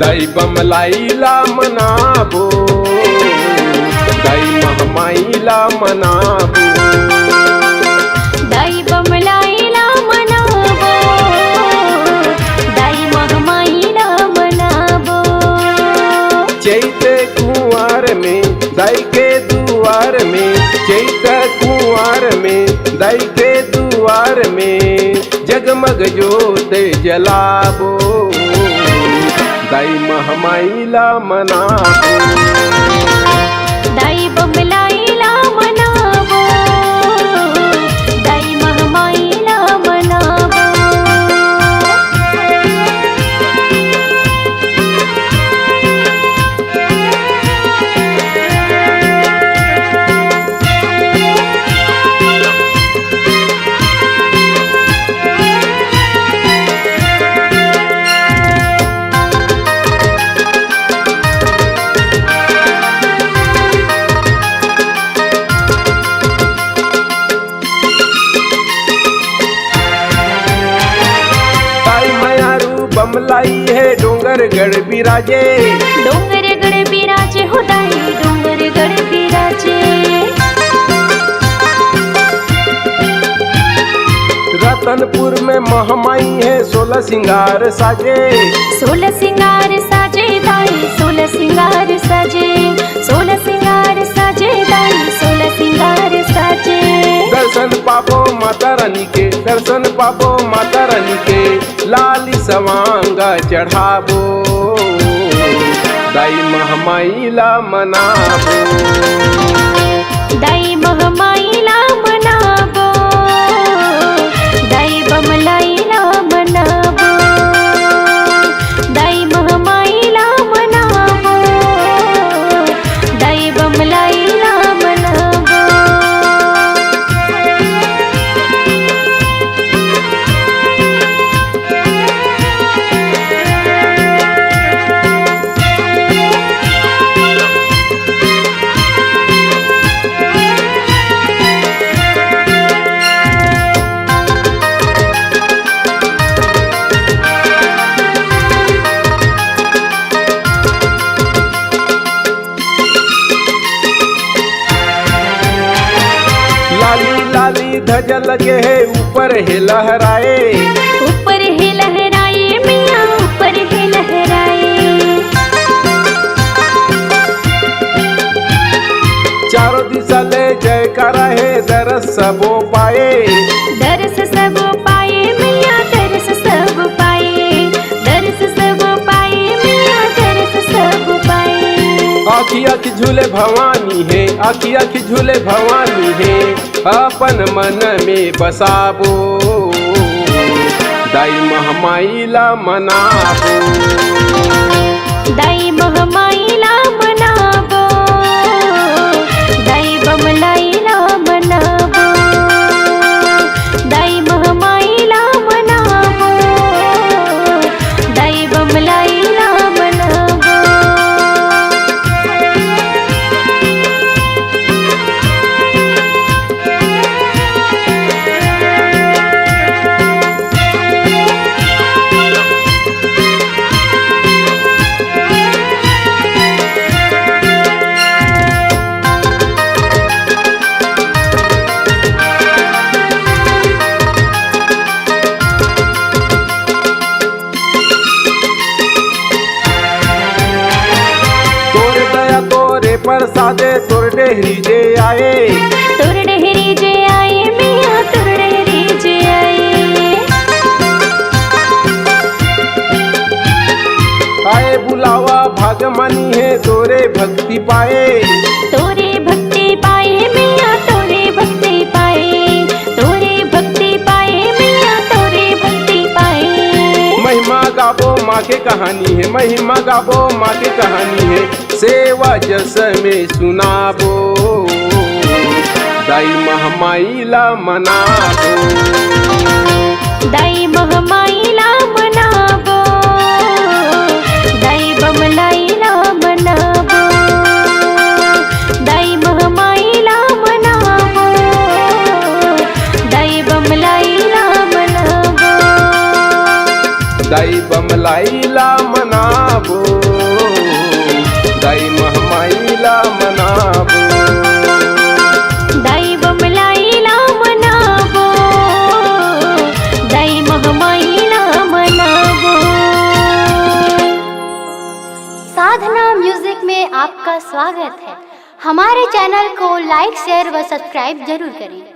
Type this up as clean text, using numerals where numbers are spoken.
बमलाईला मनाबो, दाई महमाईला मनाबो, दाई बमलाईला मनाबो, दाई महमाईला मनाबो। चैत कुंवार में दाई के दुआर में, चैत कुंवार में दाई के दुआर में जगमग जोत जलाबो, दाई महमाईला मनाबो, दाई बमलाईला मनाबो, दाई महमाईला मनाबो। बमलाई है डोंगरगढ़ बिराजे, डोंगरगढ़ बिराजे हो दाई डोंगरगढ़ बिराजे। रतनपुर में महमाई है 16 सिंगार साजे, 16 सिंगार साजे दाई 16 सिंगार साजे, 16 सिंगार साजे दाई 16 सिंगार साजे। दर्शन पापो माता रानी के, दर्शन पापो माता रानी के लाली सवांगा चढ़ाबो, दाई महमाईला मनाबो, दाई महमाईला मनाबो, दाई बमलाईला मनाबो, दाई महमाईला मनाबो, दाई बमलाईला मनाबो। लाली ध्वजा लगे है ऊपर है लहराए, ऊपर है लहराए मियाँ ऊपर है लहराए। चारों दिशा ले जयकारा है दरस सबो पाए, दरस सब पाए मियाँ दरस सब पाए, दरस सब पाए मियाँ दरस सब पाए। आखी आखी झूले भवानी है, आखी आखी झूले भवानी है अपन मन में बसाबो, दाई महमाईला मनाबो, दाई महमाईला मनाबो, दाई बमलाईला मनाबो, दाई महमाईला मनाबो, दाई बमलाईला मनाबो। प्रसादे तोर डेहरी जे आए, तोर डेहरी जे आए मियाँ तोर डेहरी जे आए बुलावा भाग मानी है तोरे भक्ति पाए, तोरे भक्ति पाए मियाँ तोरे भक्ति पाए, तोरे भक्ति पाए मियाँ तोरे भक्ति पाए। महिमा गाबो माँ के कहानी है, महिमा गाबो माँ के कहानी है सेवा जस में सुनाबो, दाई महमाईला मनाबो, दाई महमाईला मनाबो, दाई बमलाईला मनाबो, दाई महमाईला मनाबो, दाई बमलाईला मनाबो। दाई बमलाईला मनाबो। स्वागत है। हमारे चैनल को लाइक शेयर व सब्सक्राइब जरूर करें।